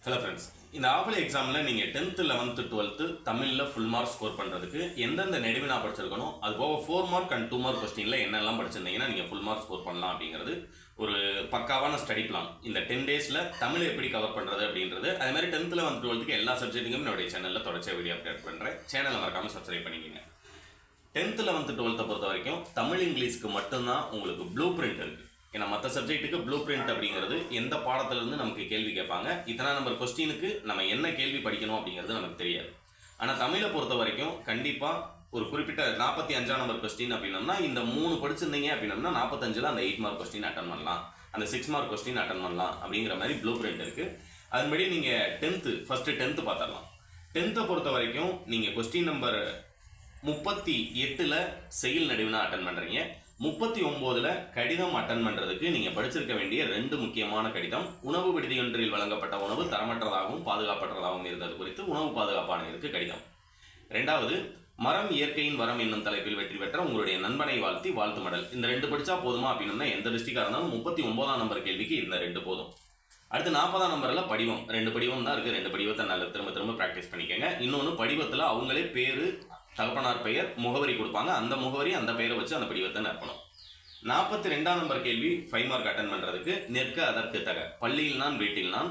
Hello friends, இந்த half yearly எக்ஸாமில் நீங்கள் 10th 11th 12th தமிழில் ஃபுல் மார்க் ஸ்கோர் பண்ணுறதுக்கு எந்தெந்த நெடுவினா படிச்சிருக்கணும், அது போக 4 மார்க் அண்ட் 2 மார்க் கொஸ்டினில் என்னெல்லாம் படிச்சிருந்தீங்கன்னா நீங்கள் ஃபுல் மார்க் ஸ்கோர் பண்ணலாம் அப்படிங்கிறது ஒரு பக்காவான ஸ்டடி பிளான். இந்த 10 டேஸில் தமிழ் எப்படி கவர் பண்ணுறது அப்படின்றது, அதே மாதிரி 10th 11th 12th எல்லா சப்ஜெக்ட்டுக்கும் என்னுடைய சேனலில் தொடர்ச்சியாக வீடியோ அப்டேட் பண்ணுறேன். சேனலை மறக்காமல் சப்ஸ்கிரைப் பண்ணிக்கோங்க. 10th 11th 12th பொறுத்த வரைக்கும் தமிழ் இங்கிலீஷ்க்கு மட்டும்தான் உங்களுக்கு ப்ளூ பிரிண்ட் இருக்குது. ஏன்னா மற்ற சப்ஜெக்ட்டுக்கு ப்ளூ பிரிண்ட் அப்படிங்கிறது எந்த பாடத்திலிருந்து நமக்கு கேள்வி கேட்பாங்க, இத்தனை நம்பர் கொஸ்டினுக்கு நம்ம என்ன கேள்வி படிக்கணும் அப்படிங்கிறது நமக்கு தெரியாது. ஆனால் தமிழை பொறுத்த வரைக்கும் கண்டிப்பாக ஒரு குறிப்பிட்ட 45ஆம் நம்பர் கொஸ்டின் அப்படின்னம்னா இந்த 3 படிச்சிருந்தீங்க அப்படின்னம்னா 45ல் அந்த 8 மார்க் கொஸ்டின் அட்டன் பண்ணலாம், அந்த 6 மார்க் கொஸ்டின் அட்டன் பண்ணலாம் அப்படிங்கிற மாதிரி ப்ளூ பிரிண்ட் இருக்குது. அதன்படி நீங்கள் ஃபஸ்ட்டு 10th பார்த்துடலாம். 10th பொறுத்த வரைக்கும் நீங்கள் கொஸ்டின் நம்பர் 38ல் செயல் நடுவினா அட்டன் பண்ணுறீங்க. 39ல் கடிதம் அட்டன் பண்ணுறதுக்கு நீங்கள் படிச்சிருக்க வேண்டிய 2 முக்கியமான கடிதம். உணவு விடுதியொன்றில் வழங்கப்பட்ட உணவு தரமற்றதாகவும் பாதுகாப்பற்றதாகவும் இருந்தது குறித்து உணவு பாதுகாப்பு ஆணையருக்கு கடிதம். 2வது, மரம் இயற்கையின் வரம் என்னும் தலைப்பில் வெற்றி பெற்ற உங்களுடைய நண்பனை வாழ்த்தி வாழ்த்து மடல். இந்த 2 படித்தா போதுமா அப்படின்னா எந்த டிஸ்ட்ரிக்டாக இருந்தாலும் 39ஆம் நம்பர் கேள்விக்கு இந்த 2 போதும். அடுத்து 40ஆம் நம்பரில் படிவம். 2 படிவம் தான் இருக்குது. 2 படிவத்தை நல்ல திரும்ப ப்ராக்டிஸ் பண்ணிக்கோங்க. இன்னொன்று, படிவத்தில் அவங்களே பேர், தகப்பனார் பெயர், முகவரி கொடுப்பாங்க. அந்த முகவரி அந்த பெயரை வச்சு அந்த படிவத்தை நிரப்பணும். 42ஆம் நம்பர் கேள்வி 5 மார்க் அட்டன் பண்ணுறதுக்கு நிற்க அதற்கு தக, பள்ளியில் நான் வீட்டில் நான்,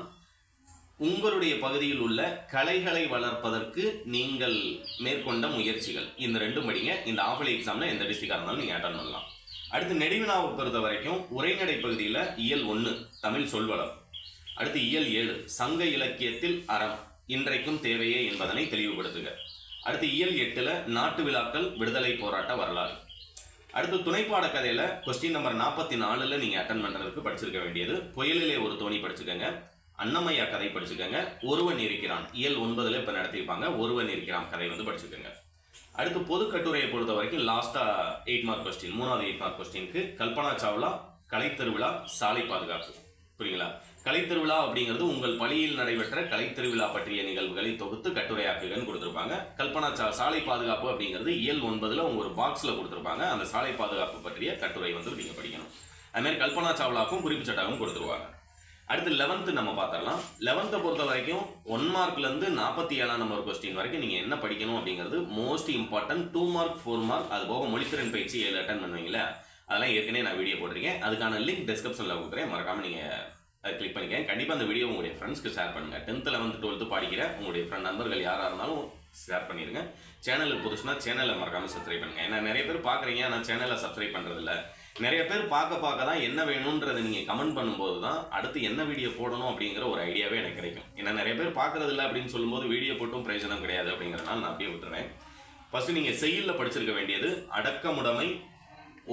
உங்களுடைய பகுதியில் உள்ள கலைகளை வளர்ப்பதற்கு நீங்கள் மேற்கொண்ட முயற்சிகள். இந்த 2 படிங்க. இந்த ஆஃபலி எக்ஸாமில் எந்த டிஸ்ட்ரிக்டாக இருந்தாலும் நீங்கள் அட்டன் பண்ணலாம். அடுத்து நெடுவினாவை பொறுத்த வரைக்கும் உரைநடை பகுதியில் இயல் 1 தமிழ் சொல்வளம். அடுத்து இயல் 7 சங்க இலக்கியத்தில் அறம் இன்றைக்கும் தேவையே என்பதனை தெளிவுபடுத்துக. அடுத்து இயல் 8ல் நாட்டு விழாக்கள் விடுதலை போராட்ட வரலாறு. அடுத்து துணைப்பாட கதையில் கொஸ்டின் நம்பர் 44ல் நீங்கள் அட்டன் பண்ணுறதுக்கு படிச்சிருக்க வேண்டியது புயலிலே ஒரு தோணி படிச்சுக்கோங்க, அன்னமையா கதை படிச்சுக்கோங்க, ஒருவன் இருக்கிறான் இயல் 9ல் இப்போ நடத்திருப்பாங்க, ஒருவன் இருக்கிறான் கதை படிச்சுக்கோங்க. அடுத்து பொது கட்டுரையை பொறுத்த வரைக்கும் லாஸ்ட்டாக 8 மார்க் கொஸ்டின், 3வது 8 மார்க் கொஸ்டினுக்கு கல்பனா சாவ்லா கலைத்திருவிழா சாலை பாதுகாப்பு. புரியுங்களா? கலைத்திருவிழா அப்படிங்கிறது உங்கள் பள்ளியில் நடைபெற்ற கலைத்திருவிழா பற்றிய நிகழ்வுகளை தொகுத்து கட்டுரையாக்குகன்னு கொடுத்துருப்பாங்க. கல்பனா சாலை பாதுகாப்பு அப்படிங்கிறது இயல் 9ல் உங்க ஒரு பாக்ஸில் கொடுத்துருப்பாங்க. அந்த சாலை பாதுகாப்பு பற்றிய கட்டுரை நீங்கள் படிக்கணும். அதுமாதிரி கல்பனா சாவ்லாவுக்கும் குறிப்பு சட்டாவும் கொடுத்துருவாங்க. அடுத்து 11th நம்ம பார்த்துடலாம். 11th பொறுத்த வரைக்கும் 1 மார்க்லேருந்து 47ஆம் நம்பர் கொஸ்டின் வரைக்கும் நீங்கள் என்ன படிக்கணும் அப்படிங்கிறது மோஸ்ட் இம்பார்ட்டன்ட். 2 மார்க் 4 மார்க் அது போக மொழித்திறன் பயிற்சி 7 அட்டன் பண்ணுவீங்களா, அதெல்லாம் ஏற்கனவே நான் வீடியோ போட்டிருக்கேன். அதுக்கான லிங்க் டிஸ்கிரிப்ஷனில் கொடுக்குறேன், மறக்காமல் நீங்கள் அதை கிளிக் பண்ணிக்கேன். கண்டிப்பாக அந்த வீடியோ உங்களுடைய ஃப்ரெண்ட்ஸ்க்கு ஷேர் பண்ணுங்கள். 10th 11th 12th படிக்கிற உங்களுடைய நண்பர்கள் யாராக இருந்தாலும் ஷேர் பண்ணிடுங்க. சேனலுக்கு புதுசுனா சேனலை மறக்காமல் சப்ஸ்கிரைப் பண்ணுங்கள். ஏன்னா நிறைய பேர் பார்க்குறீங்க, ஆனால் சேனலை சப்ஸ்கிரைப் பண்ணுறதில்ல. நிறைய பேர் பார்க்க தான் என்ன வேணுன்றதை நீங்கள் கமெண்ட் பண்ணும்போது தான் அடுத்து என்ன வீடியோ போடணும் அப்படிங்கிற ஒரு ஐடியாவே எனக்கு கிடைக்கும். ஏன்னா நிறைய பேர் பார்க்குறதில்ல அப்படின்னு சொல்லும்போது வீடியோ போட்டும் பிரயோஜனம் கிடையாது அப்படிங்கிறனால நான் அப்படியே விட்டுறேன். ஃபஸ்ட்டு நீங்கள் செய்யுளில் படிச்சிருக்க வேண்டியது அடக்கமுடைமை,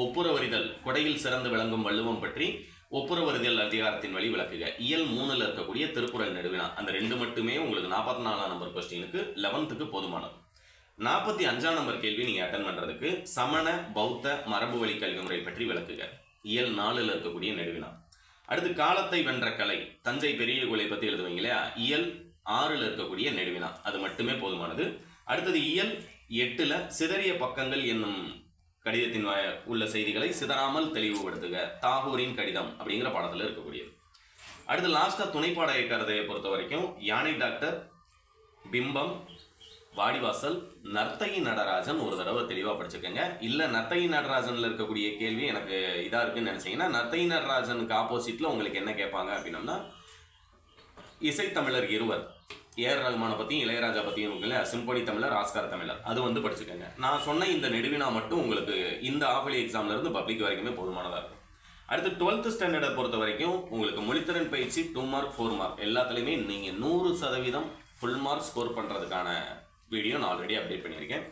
ஒப்புரவறிதல், கொடையில் சிறந்து விளங்கும் வள்ளுவம் பற்றி ஒப்புரவறிதல் அதிகாரத்தின் வழி விளக்குக. இயல் 3ல் இருக்கக்கூடிய திருக்குறள் நெடுவினா. அந்த 2 மட்டுமே உங்களுக்கு 44ஆம் நம்பர் கொஸ்டினுக்கு 11th போதுமானது. 45ஆம் நம்பர் கேள்வி நீங்கள் அட்டன் பண்ணுறதுக்கு சமண பௌத்த மரபு வழி கல்வி முறை பற்றி விளக்குக. இயல் 4ல் இருக்கக்கூடிய நெடுவினா. அடுத்து காலத்தை வென்ற கலை, தஞ்சை பெரிய கோயிலை பற்றி எழுதுவீங்க இல்லையா, இயல் 6ல் இருக்கக்கூடிய நெடுவினா. அது மட்டுமே போதுமானது. அடுத்தது இயல் 8ல் சிதறிய பக்கங்கள் என்னும் கடிதத்தின் உள்ள செய்திகளை சிதறாமல் தெளிவுபடுத்துக, தாகூரின் கடிதம் அப்படிங்கிற பாடத்தில் இருக்கக்கூடியது. அடுத்து லாஸ்ட்டாக துணைப்பாட கதையை பொறுத்த வரைக்கும் யானை டாக்டர், பிம்பம், வாடிவாசல், நர்த்தகி நடராஜன் ஒரு தடவை தெளிவாக படிச்சுக்கோங்க. இல்லை நர்த்தகி நடராஜனில் இருக்கக்கூடிய கேள்வி எனக்கு இதாக இருக்குன்னு நினச்சிங்கன்னா நர்த்தகி நடராஜனுக்கு ஆப்போசிட்டில் உங்களுக்கு என்ன கேட்பாங்க அப்படின்னம்னா இசைத்தமிழர் இருவர், ஏஆர் ரஹ்மானை பற்றியும் இளையராஜா பற்றியும் இருக்குல்ல, சிம்பொனி தமிழர், ஆஸ்கார் தமிழர், அது படிச்சுக்கோங்க. நான் சொன்ன இந்த நெடுவினா மட்டும் உங்களுக்கு இந்த ஆஃபலி எக்ஸாம்லேருந்து பப்ளிக் வரைக்குமே போதுமானதாக இருக்கும். அடுத்து 12th ஸ்டாண்டர்டை பொறுத்த வரைக்கும் உங்களுக்கு மொழித்திறன் பயிற்சி 2 மார்க் 4 மார்க் எல்லாத்துலேயுமே நீங்கள் 100% ஃபுல் மார்க் ஸ்கோர் பண்ணுறதுக்கான வீடியோ நான் ஆல்ரெடி அப்டேட் பண்ணியிருக்கேன்.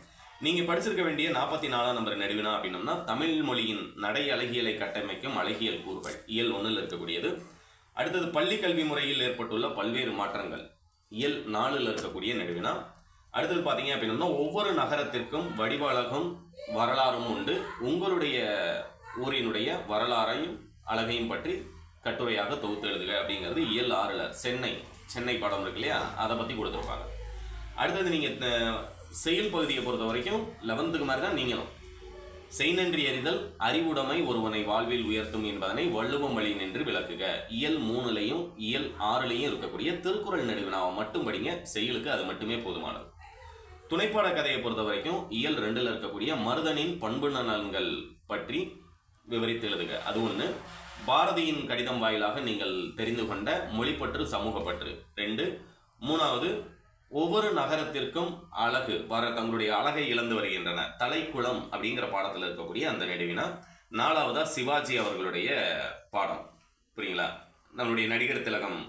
நீங்கள் படிச்சிருக்க வேண்டிய 44ஆம் நம்பர் நெடுவினா அப்படின்னம்னா தமிழ் மொழியின் நடை அழகியலை கட்டமைக்கும் அழகியல் கூறுகள், இயல் 1ல் இருக்கக்கூடியது. அடுத்தது பள்ளி கல்வி முறையில் ஏற்பட்டுள்ள பல்வேறு மாற்றங்கள், இயல் 4ல் இருக்கக்கூடிய நெடுவினா. அடுத்தது பார்த்தீங்க அப்படின்னா ஒவ்வொரு நகரத்திற்கும் வடிவழகும் வரலாறும் உண்டு, உங்களுடைய ஊரினுடைய வரலாறையும் அழகையும் பற்றி கட்டுரையாக தொகுத்து எழுதுக அப்படிங்கிறது இயல் 6ல் சென்னை பாடம் இருக்கு இல்லையா, அதை பற்றி கொடுத்துருப்பாங்க. அடுத்தது நீங்கள் செயல் பகுதியை பொறுத்த வரைக்கும் 11th மாதிரி தான் நீங்களும் செய்நன்றி அறிதல் அறிவுடைமை ஒருவனை வாழ்வில் உயர்த்தும் என்பதனை வள்ளுவம் வழி நின்று விளக்குக. இயல் 3லையும் இயல் 6லையும் இருக்கக்கூடிய திருக்குறள் நெடுவினாவை மட்டும் படிங்க. செயலுக்கு அது மட்டுமே போதுமானது. துணைப்பாட கதையை பொறுத்த வரைக்கும் இயல் 2ல் இருக்கக்கூடிய மருதனின் பண்பு நலன்கள் பற்றி விவரித்து எழுதுக. அது ஒன்று. பாரதியின் கடிதம் வாயிலாக நீங்கள் தெரிந்து கொண்ட மொழிப்பற்று சமூகப்பற்று 2. 3வது, ஒவ்வொரு நகரத்திற்கும் அழகு தங்களுடைய அழகை இழந்து வருகின்றன தலைக்குளம் அப்படிங்கிற பாடத்தில் இருக்கக்கூடிய அந்த நெடுவினா. 4வதா சிவாஜி அவர்களுடைய பாடம். புரியுங்களா? நம்மளுடைய நடிகர் திலகம்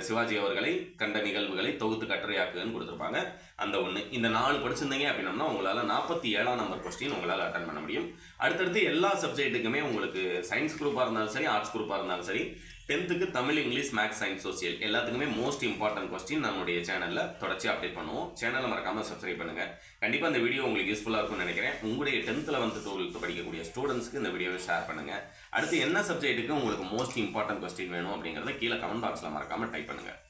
சிவாஜி அவர்களை கண்ட நிகழ்வுகளை தொகுத்து கட்டுரையாக்குன்னு கொடுத்துருப்பாங்க. அந்த ஒன்று. இந்த 4 படிச்சிருந்தீங்க அப்படின்னா உங்களால் 47ஆம் நம்பர் கொஸ்டின் உங்களால் அட்டன் பண்ண முடியும். அடுத்தடுத்து எல்லா சப்ஜெக்ட்டுக்குமே உங்களுக்கு சயின்ஸ் குரூப்பாக இருந்தாலும் சரி, ஆர்ட்ஸ் குரூப்பாக இருந்தாலும் சரி, 10th Tamil, English, maths, science, social எல்லாத்துக்குமே மோஸ்ட் இம்பார்ட்டன்ட் கொஸ்டின் நம்மளுடைய சேனலில் தொடர்ச்சி அப்டேட் பண்ணுவோம். சேனலை மறக்காமல் சப்ஸ்கிரைப் பண்ணுங்கள். கண்டிப்பாக இந்த வீடியோ உங்களுக்கு யூஸ்ஃபுல்லாக இருக்கும்னு நினைக்கிறேன். உங்களுடைய 10th 11th 12th படிக்கக்கூடிய ஸ்டூடெண்ட்ஸ்க்கு இந்த வீடியோவை ஷேர் பண்ணுங்கள். அடுத்து என்ன சப்ஜெக்ட்டுக்கு உங்களுக்கு மோஸ்ட் இம்பார்ட்டன்ட் கொஸ்டின் வேணும் அப்படிங்கிறத கீழே கமெண்ட் பாக்ஸில் மறக்காமல் டைப் பண்ணுங்கள்.